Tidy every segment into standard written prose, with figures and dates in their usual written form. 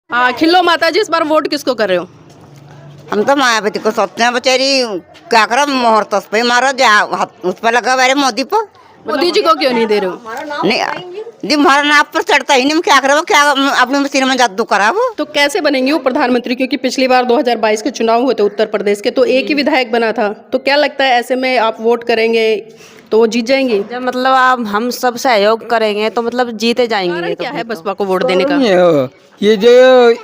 खिल्लो माता जी, इस बार वोट किसको कर रहे हो? हम तो मायावती को सोचते हैं बेचारी। क्या करो, मोहर तो उस पे मारो जो उस पर लगा हुआ है मोदी पर। मोदी जी को क्यों नहीं दे रहे हो? नहीं जी, हमारा नाप पर चढ़ता ही नहीं। क्या करे वो, क्या अपनी मशीन में जादू करा वो। तो कैसे बनेंगे वो प्रधानमंत्री? क्योंकि पिछली बार 2022 के चुनाव हुए थे उत्तर प्रदेश के, तो एक ही विधायक बना था। तो क्या लगता है ऐसे में आप वोट करेंगे तो वो जीत जाएंगी? जब मतलब आप हम सब सहयोग करेंगे तो मतलब जीते जाएंगे। कारण ये तो क्या है बसपा को वोट देने का? ये जो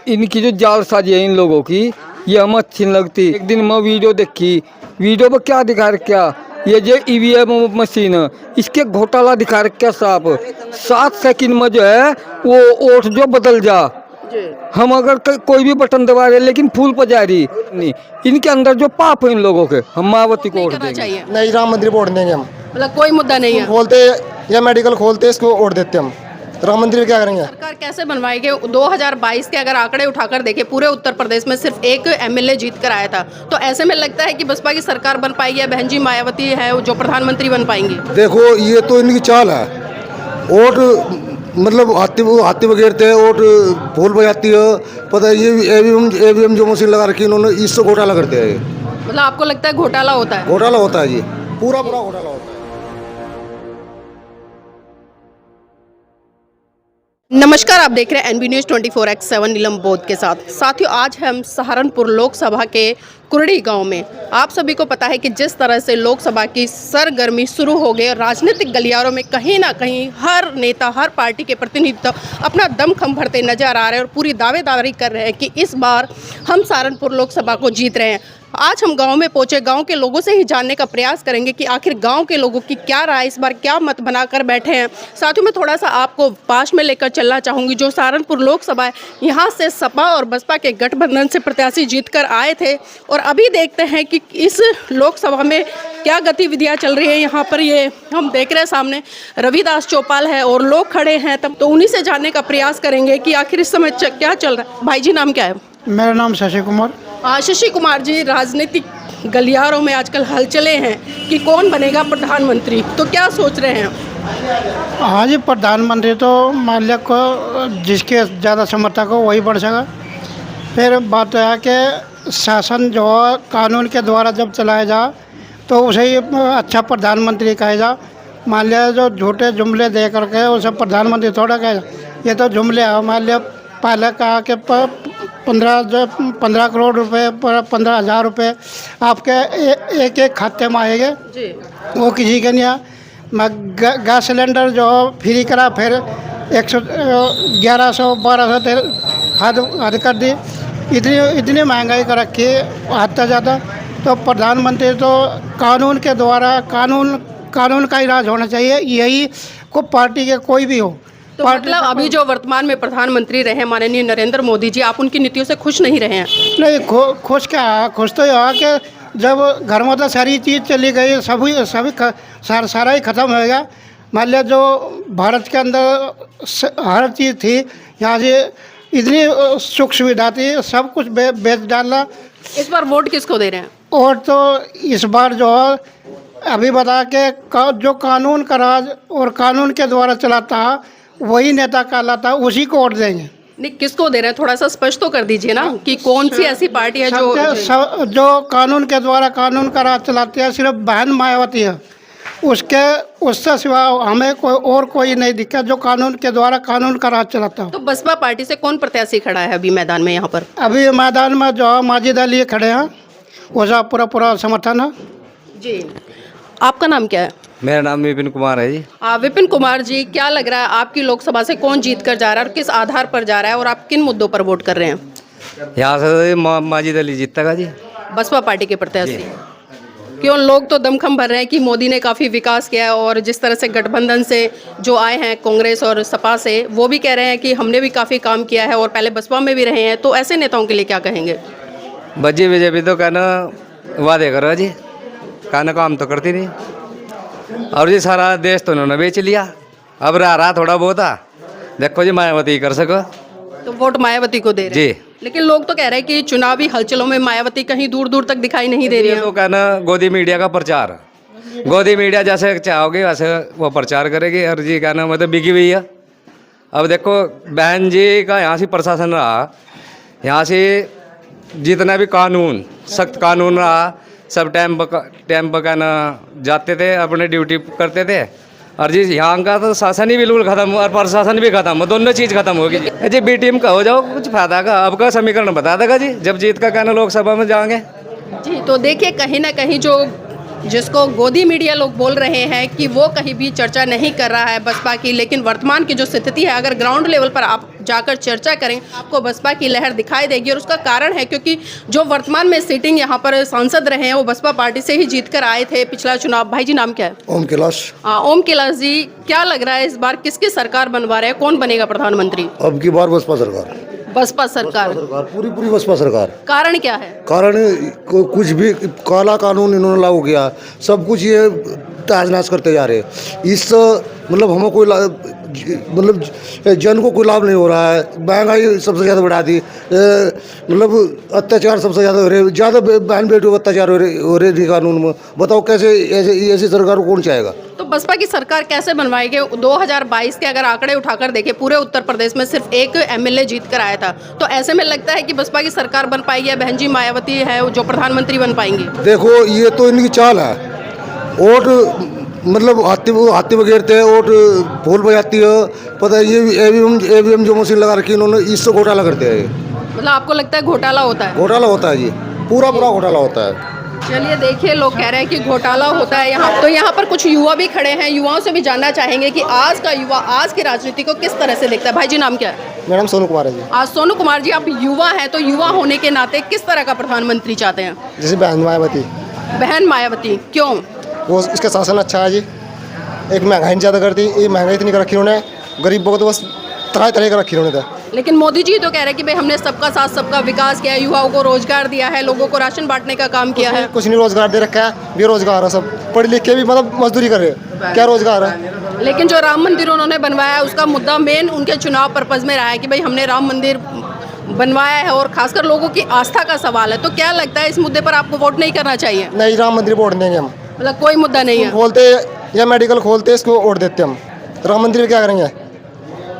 इनकी जो जालसाजी है इन लोगों की, ये हमें अच्छी नहीं लगती। एक दिन मैं वीडियो देखी, वीडियो पर क्या दिखा रखा, ये जो ईवीएम मशीन इसके घोटाला दिखा रखा साहब। 7 सेकंड में जो है वो वोट जो बदल जा। हम अगर कोई भी बटन दबा रहे लेकिन फूल पर जा रही नहीं। इनके अंदर जो पाप है इन लोगों के, हम मायावती को वोट देंगे। चाहिए नहीं, राम मंदिर वोट देंगे हम। मतलब कोई मुद्दा नहीं है। खोलते या मेडिकल खोलते इसको वोट देते हम। राम मंदिर में क्या करेंगे? सरकार कैसे बनवाएगी? 2022 के अगर आंकड़े उठाकर देखें, पूरे उत्तर प्रदेश में सिर्फ एक एमएलए जीत कर आया था। तो ऐसे में लगता है कि बसपा की सरकार बन पाएगी या बहन जी मायावती है जो प्रधानमंत्री बन पाएंगी? देखो, ये तो इनकी चाल है। वोट मतलब हाथी बगेरते हैं, वोट फूल बजाती है। पता है, ये एवीएम जो मशीन लगा रखी इन्होंने, इससे घोटाला करते हैं। मतलब आपको लगता है घोटाला होता है? घोटाला होता है जी, पूरा घोटाला होता है। नमस्कार, आप देख रहे हैं एनबी न्यूज़ 24x7 नीलम बोध के साथ। साथियों, आज हम सहारनपुर लोकसभा के कुरड़ी गांव में। आप सभी को पता है कि जिस तरह से लोकसभा की सरगर्मी शुरू हो गई, राजनीतिक गलियारों में कहीं ना कहीं हर नेता, हर पार्टी के प्रतिनिधि अपना दमखम भरते नजर आ रहे हैं और पूरी दावेदारी कर रहे हैं कि इस बार हम सहारनपुर लोकसभा को जीत रहे हैं। आज हम गांव में पहुंचे, गांव के लोगों से ही जानने का प्रयास करेंगे कि आखिर गांव के लोगों की क्या राय, इस बार क्या मत बनाकर बैठे हैं। साथ ही मैं थोड़ा सा आपको पास में लेकर चलना चाहूँगी। जो सहारनपुर लोकसभा है, यहाँ से सपा और बसपा के गठबंधन से प्रत्याशी जीतकर आए थे और अभी देखते हैं कि इस लोकसभा में क्या गतिविधियाँ चल रही है। यहाँ पर ये हम देख रहे हैं सामने रविदास चौपाल है और लोग खड़े हैं, तब तो उन्हीं से जानने का प्रयास करेंगे कि आखिर इस समय क्या चल रहा है। भाई जी, नाम क्या है? मेरा नाम शशि कुमार। शशि कुमार जी, राजनीतिक गलियारों में आजकल हलचलें हैं कि कौन बनेगा प्रधानमंत्री, तो क्या सोच रहे हैं? हाँ जी, प्रधानमंत्री तो मान लिया को जिसके ज़्यादा समर्थक हो वही बढ़ सका। फिर बात है कि शासन जो है कानून के द्वारा जब चलाया जा तो उसे ही अच्छा प्रधानमंत्री कहे जा। मान लिया जो झूठे जुमले दे करके उसे प्रधानमंत्री थोड़ा कहे जा, ये तो जुमले है। मान लिया पहले कहा कि 15 करोड़ रुपए, 15,000 रुपये आपके एक खाते में आएंगे, वो किसी के नहीं आया। गैस सिलेंडर जो फ्री करा, फिर 1100 1200 हद कर दी। इतनी महंगाई कर रखी हद तक ज़्यादा। तो प्रधानमंत्री तो कानून के द्वारा, कानून का ही राज होना चाहिए। यही को पार्टी के कोई भी हो। तो मतलब अभी जो वर्तमान में प्रधानमंत्री रहे माननीय नरेंद्र मोदी जी, आप उनकी नीतियों से खुश नहीं रहे हैं? नहीं, खुश क्या है? खुश तो यह है कि जब घर में तो सारी चीज़ चली गई, सभी सारा ही ख़त्म हो गया। मान लिया जो भारत के अंदर हर चीज़ थी, यहाँ से इतनी सुख सुविधा थी, सब कुछ बेच डाला। इस बार वोट किसको दे रहे हैं? और तो इस बार जो है अभी बता के जो कानून का राज और कानून के द्वारा चलाता है वही नेता कहलाता है, उसी को वोट देंगे। नहीं, किसको दे रहे हैं? थोड़ा सा स्पष्ट तो कर दीजिए ना कि कौन सी ऐसी पार्टी है जो कानून के द्वारा कानून का राज चलाती है। सिर्फ बहन मायावती है, उससे सिवा हमें कोई नहीं दिखा जो कानून के द्वारा कानून का राज चलाता है। तो बसपा पार्टी से कौन प्रत्याशी खड़ा है अभी मैदान में? यहाँ पर अभी मैदान में जो माजिद अली खड़े हैं, उसका पूरा समर्थन है जी। आपका नाम क्या है? मेरा नाम विपिन कुमार है जी। विपिन कुमार जी, क्या लग रहा है आपकी लोकसभा से कौन जीत कर जा रहा है और किस आधार पर जा रहा है और आप किन मुद्दों पर वोट कर रहे हैं? यहाँ से माजिद अली जीतेगा जी, बसपा पार्टी के प्रत्याशी। क्यों? लोग तो दमखम भर रहे हैं कि मोदी ने काफ़ी विकास किया है और जिस तरह से गठबंधन से जो आए हैं कांग्रेस और सपा से, वो भी कह रहे हैं कि हमने भी काफ़ी काम किया है और पहले बसपा में भी रहे हैं। तो ऐसे नेताओं के लिए क्या कहेंगे? बजी बीजेपी तो कहना वादे करो जी, कहना काम तो करती नहीं। और जी सारा देश तो उन्होंने बेच लिया, अब रहा थोड़ा बहुत आ। देखो जी, मायावती कर सको तो वोट मायावती को दे रहे हैं जी। लेकिन लोग तो कह रहे हैं कि चुनावी हलचलों में मायावती कहीं दूर दूर तक दिखाई नहीं दे रही है। तो कहना गोदी मीडिया का प्रचार, गोदी मीडिया जैसे चाहोगे वैसे वो प्रचार करेगी। और जी कहना मतलब बिकी हुई है। अब देखो, बहन जी का यहाँ से प्रशासन रहा, यहाँ से जितना भी कानून सख्त कानून रहा सब टाइम बकाना जाते थे, अपने ड्यूटी करते थे। और जी यहाँ का तो शासन ही बिल्कुल खत्म और प्रशासन भी खत्म, दोनों चीज़ खत्म होगी जी। बी टीम का हो जाओ, कुछ फायदा का अब का समीकरण बता देगा जी, जब जीत का कहना लोकसभा में जाएंगे। जी तो देखिए कहीं ना कहीं जो जिसको गोदी मीडिया लोग बोल रहे हैं कि वो कहीं भी चर्चा नहीं कर रहा है बसपा की, लेकिन वर्तमान की जो स्थिति है अगर ग्राउंड लेवल पर आप जाकर चर्चा करें आपको बसपा की लहर दिखाई देगी। और उसका कारण है क्योंकि जो वर्तमान में सीटिंग यहाँ पर सांसद रहे हैं वो बसपा पार्टी से ही जीत कर आए थे पिछला चुनाव। भाई जी नाम क्या है? ओम कैलाश। ओम कैलाश जी, क्या लग रहा है इस बार किसकी सरकार बनवा रहे हैं, कौन बनेगा प्रधानमंत्री? अब की बार बसपा सरकार। बसपा सरकार पूरी बसपा सरकार। कारण क्या है? कारण कुछ भी काला कानून इन्होंने लागू किया, सब कुछ ये तहस करते जा रहे। इस मतलब हमें कोई मतलब जन को कोई लाभ नहीं हो रहा है। महंगाई सबसे ज़्यादा बढ़ा दी, मतलब अत्याचार सबसे ज़्यादा हो रहे, ज़्यादा बहन बेटियों पर अत्याचार हो रहे थी कानून में। बताओ कैसे ऐसी सरकार को कौन चाहेगा? तो बसपा की सरकार कैसे बनवाएगी? 2022 के अगर आंकड़े उठाकर देखें पूरे उत्तर प्रदेश में सिर्फ एक एमएलए जीत कर आया था, तो ऐसे में लगता है कि बसपा की सरकार बन पाएगी या बहन जी मायावती है जो प्रधानमंत्री बन पाएंगी? देखो ये तो इनकी चाल है, वोट मतलब हाथी में गिरते हैं, वोट फूल बजाती है। पता है ये ईवीएम जो मशीन लगा रखी इन्होंने, इससे घोटाला करते हैं। मतलब आपको लगता है घोटाला होता है? घोटाला होता है जी, पूरा घोटाला होता है। चलिए देखिए लोग कह रहे हैं कि घोटाला होता है यहाँ, तो यहाँ पर कुछ युवा भी खड़े हैं, युवाओं से भी जानना चाहेंगे कि आज का युवा आज की राजनीति को किस तरह से देखता है। भाई जी नाम क्या है? मेरा नाम सोनू कुमार है जी। आज सोनू कुमार जी, आप युवा हैं तो युवा होने के नाते किस तरह का प्रधानमंत्री चाहते हैं? जैसे बहन मायावती, बहन मायावती, क्यों? वो इसका शासन अच्छा है जी। एक महंगाई ज़्यादा करती, ये महंगाई इतनी कर रखी उन्होंने, गरीबों को तो बस तरह का रखी उन्होंने। लेकिन मोदी जी तो कह रहे हैं कि भाई हमने सबका साथ सबका विकास किया है, युवाओं को रोजगार दिया है, लोगों को राशन बांटने का काम किया है। कुछ नहीं रोजगार दे रखा है, बेरोजगार है सब, पढ़े लिख के भी मतलब मजदूरी कर रहे, क्या रोजगार है? लेकिन जो राम मंदिर उन्होंने बनवाया है उसका मुद्दा मेन उनके चुनाव पर्पज में रहा है कि भाई हमने राम मंदिर बनवाया है और खासकर लोगों की आस्था का सवाल है। तो क्या लगता है इस मुद्दे पर आपको वोट नहीं करना चाहिए? नहीं, राम मंदिर वोट देंगे हम। मतलब कोई मुद्दा नहीं है? खोलते या मेडिकल खोलते इसको वोट देते हम। राम मंदिर में क्या करेंगे?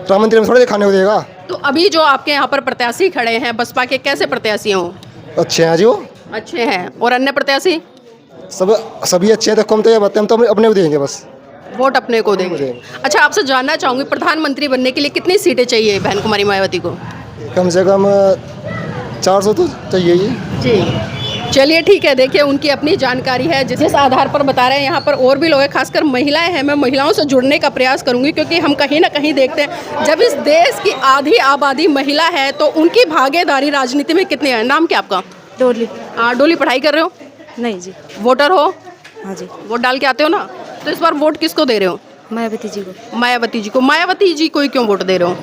राम मंदिर में थोड़ी खाने को देगा। तो अभी जो आपके यहाँ पर प्रत्याशी खड़े हैं बसपा के, कैसे प्रत्याशी हों? अच्छे हैं जी, वो अच्छे हैं। और अन्य प्रत्याशी? सभी अच्छे हैं। देखो हम तो ये बताते, हम तो अपने को देंगे, बस वोट अपने को देंगे। अच्छा, आपसे जानना चाहूँगी प्रधानमंत्री बनने के लिए कितनी सीटें चाहिए बहन कुमारी मायावती को? कम से कम 400 तो चाहिए ही जी। चलिए ठीक है, देखिए उनकी अपनी जानकारी है जिस आधार पर बता रहे हैं। यहाँ पर और भी लोग हैं, खासकर महिलाएं हैं। मैं महिलाओं से जुड़ने का प्रयास करूंगी क्योंकि हम कहीं ना कहीं देखते हैं जब इस देश की आधी आबादी महिला है तो उनकी भागीदारी राजनीति में कितनी है। नाम क्या आपका? डोली। डोली, पढ़ाई कर रहे हो? नहीं जी। वोटर हो? हाँ जी। वोट डाल के आते हो ना? तो इस बार वोट किसको दे रहे हो? मायावती जी को। मायावती जी को। मायावती जी को क्यों वोट दे रहे हो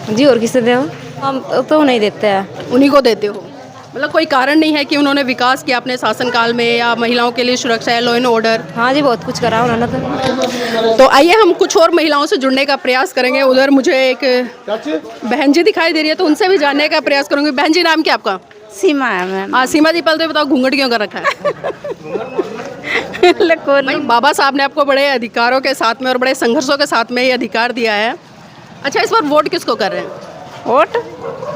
जी? और किसे दे? हम तो नहीं देते हैं। उन्हीं को देते हो? मतलब कोई कारण नहीं है कि उन्होंने विकास किया अपने शासनकाल में, या महिलाओं के लिए सुरक्षा है, लॉ एंड ऑर्डर? हाँ जी, बहुत कुछ करा उन्होंने तो आइए हम कुछ और महिलाओं से जुड़ने का प्रयास करेंगे। उधर मुझे एक बहन जी दिखाई दे रही है तो उनसे भी जानने का प्रयास करूंगी। बहन जी नाम क्या आपका? सीमा है मैम। हाँ सीमा जी, पहले तो बताओ घूंघट क्यों कर रखा है? भाई बाबा साहब ने आपको बड़े अधिकारों के साथ में और बड़े संघर्षों के साथ में ये अधिकार दिया है। अच्छा, इस बार वोट किसको कर रहे हैं? वोट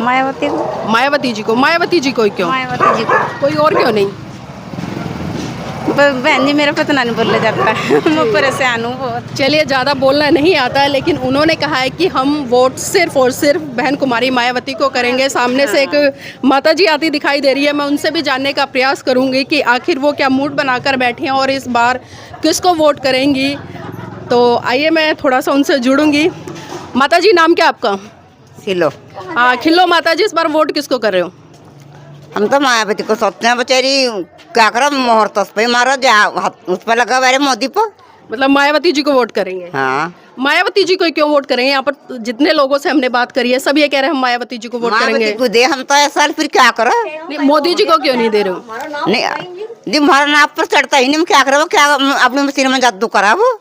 मायावती को। मायावती जी को। मायावती जी को क्यों? मायावती जी को। कोई और क्यों नहीं? बहन जी मेरा पता नहीं बोला जाता है, मैं परेशान हूँ बहुत। चलिए, ज़्यादा बोलना नहीं आता है, लेकिन उन्होंने कहा है कि हम वोट सिर्फ और सिर्फ बहन कुमारी मायावती को करेंगे। सामने से एक माता जी आती दिखाई दे रही है, मैं उनसे भी जानने का प्रयास करूंगी कि आखिर वो क्या मूड बनाकर बैठी हैं और इस बार किसको वोट करेंगी। तो आइए मैं थोड़ा सा उनसे जुड़ूंगी। माता जी नाम क्या आपका? खिलो। हाँ खिलो माता जी, इस बार वोट किसको कर रहे हो? हम तो मायावती को सोचते हैं, बेचारी क्या करो, मोहर तो उस पे मारो, उस पर लगा मेरे मोदी पर। मतलब मायावती जी को वोट करेंगे? हाँ। मायावती जी को क्यों वोट करेंगे? यहाँ पर जितने लोगों से हमने बात करी है सब ये कह रहे हैं हम मायावती जी को वोट करेंगे। मायावती को दे हम तो इस साल, फिर क्या करो? नहीं, मोदी जी को क्यों नहीं दे रहे हो? नहीं जी, हमारा नाप पर चढ़ता ही नहीं, क्या करो? क्या अपनी मशीन में जादू करा वो?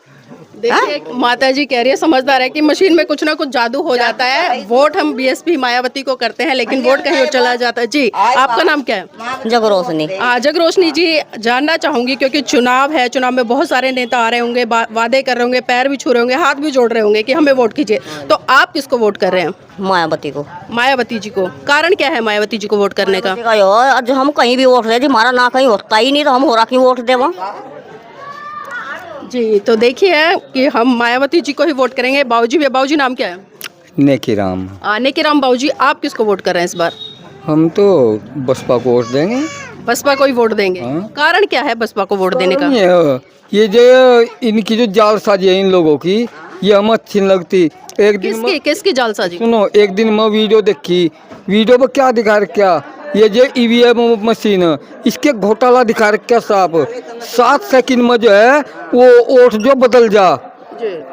देखिए माता जी कह रही है, समझदार है कि मशीन में कुछ ना कुछ जादू हो जाता है। वोट हम बीएसपी मायावती को करते हैं, लेकिन वोट कहीं और चला जाता है। जी, आपका नाम क्या है? जग रोशनी। जग रोशनी जी, जानना चाहूंगी क्योंकि चुनाव है, चुनाव में बहुत सारे नेता आ रहे होंगे, वादे कर रहे होंगे, पैर भी छू रहे होंगे, हाथ भी जोड़ रहे होंगे कि हमें वोट कीजिए, तो आप किसको वोट कर रहे हैं? मायावती को। मायावती जी को। कारण क्या है मायावती जी को वोट करने का? आज हम कहीं भी वोट दे जी, हमारा ना कहीं होता ही नहीं, तो हम हो रहा क्यों वोट देव? जी, तो देखिए कि हम मायावती जी को ही वोट करेंगे। बाबूजी, बाबूजी नाम क्या है? नेकी राम। नेकीराम बाबूजी, आप किसको वोट कर रहे हैं इस बार? हम तो बसपा को वोट देंगे। बसपा को ही वोट देंगे। हाँ। कारण क्या है बसपा को वोट देने का? ये जो इनकी जो जालसाजी है इन लोगों की, ये हमें अच्छी नहीं लगती। एक दिन किसकी जालसाजी? सुनो, एक दिन मैं वीडियो देखी, वीडियो में क्या दिखा रखा, ये जो ईवीएम मशीन, इसके घोटाला दिखा रखा साहब। 7 सेकंड में जो है वो वोट जो बदल जा।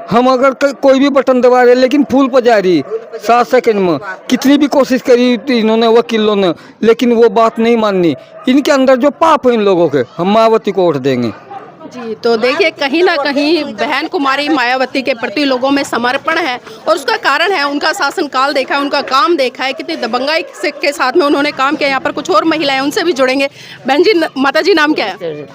हम अगर कोई भी बटन दबा रहे, लेकिन फूल पर जा रही 7 सेकंड में। कितनी भी कोशिश करी इन्होंने, वकीलों ने, लेकिन वो बात नहीं माननी। इनके अंदर जो पाप है इन लोगों के, हम मायावती को वोट देंगे। जी, तो देखिए कहीं ना कहीं बहन कुमारी मायावती के प्रति लोगों में समर्पण है, और उसका कारण है उनका शासनकाल देखा है, उनका काम देखा है, कितनी दबंगाई के साथ में उन्होंने काम किया। यहाँ पर कुछ और महिलाएं, उनसे भी जुड़ेंगे। बहन जी, माता जी नाम क्या है?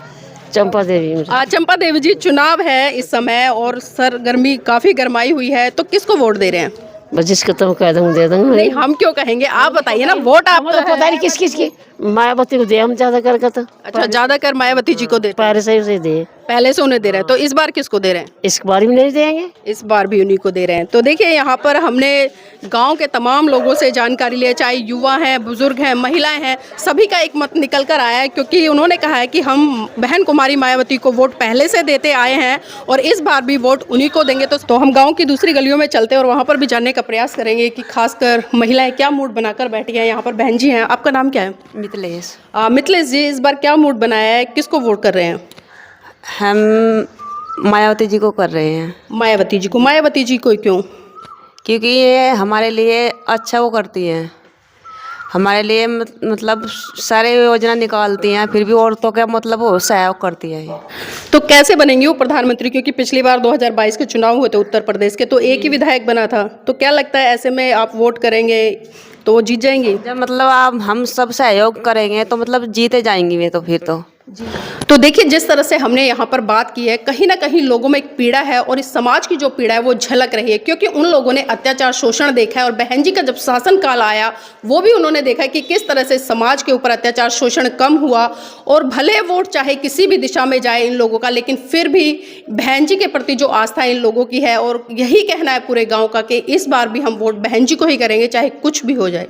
चंपा देवी। चंपा देवी जी, चुनाव है इस समय और सरगर्मी काफी गरमाई हुई है, तो किसको वोट दे रहे हैं? बस जिसको तुम कह दूँ दे दूँगी। नहीं, हम क्यों कहेंगे, आप बताइए ना। वोट आप तो पता नहीं किस किस की, मायावती को दे हम ज्यादा कर तो। अच्छा, ज्यादातर मायावती जी को दे, पहले से दे, पहले से उन्हें दे रहे हैं, तो इस बार किसको दे रहे हैं? इस बार भी नहीं देंगे। इस बार भी उन्हीं को दे रहे हैं। तो देखिए यहाँ पर हमने गांव के तमाम लोगों से जानकारी ली है, चाहे युवा हैं, बुजुर्ग हैं, महिलाएं हैं, सभी का एक मत निकल कर आया है, क्योंकि उन्होंने कहा है कि हम बहन कुमारी मायावती को वोट पहले से देते आए हैं और इस बार भी वोट उन्हीं को देंगे। तो हम गाँव की दूसरी गलियों में चलते हैं और वहाँ पर भी जानने का प्रयास करेंगे कि खासकर महिलाएं क्या मूड बनाकर बैठी हैं। यहाँ पर बहन जी हैं, आपका नाम क्या है? मिथिलेश। मिथिलेश जी, इस बार क्या मूड बनाया है, किसको वोट कर रहे हैं? हम मायावती जी को कर रहे हैं। मायावती जी को। मायावती जी को क्यों? क्योंकि ये हमारे लिए अच्छा वो करती हैं, हमारे लिए मतलब सारे योजना निकालती हैं, फिर भी औरतों का मतलब वो सहयोग करती है ये। तो कैसे बनेंगे वो प्रधानमंत्री? क्योंकि पिछली बार 2022 के चुनाव हुए थे उत्तर प्रदेश के, तो एक ही विधायक बना था, तो क्या लगता है ऐसे में आप वोट करेंगे तो वो जीत जाएंगी? जब मतलब आप हम सब सहयोग करेंगे तो मतलब जीते जाएंगी वे, तो फिर तो देखिए जिस तरह से हमने यहाँ पर बात की है, कहीं ना कहीं लोगों में एक पीड़ा है और इस समाज की जो पीड़ा है वो झलक रही है, क्योंकि उन लोगों ने अत्याचार शोषण देखा है और बहन जी का जब शासनकाल आया वो भी उन्होंने देखा है कि किस तरह से समाज के ऊपर अत्याचार शोषण कम हुआ। और भले वोट चाहे किसी भी दिशा में जाए इन लोगों का, लेकिन फिर भी बहन जी के प्रति जो आस्था इन लोगों की है, और यही कहना है पूरे गाँव का कि इस बार भी हम वोट बहन जी को ही करेंगे, चाहे कुछ भी हो जाए।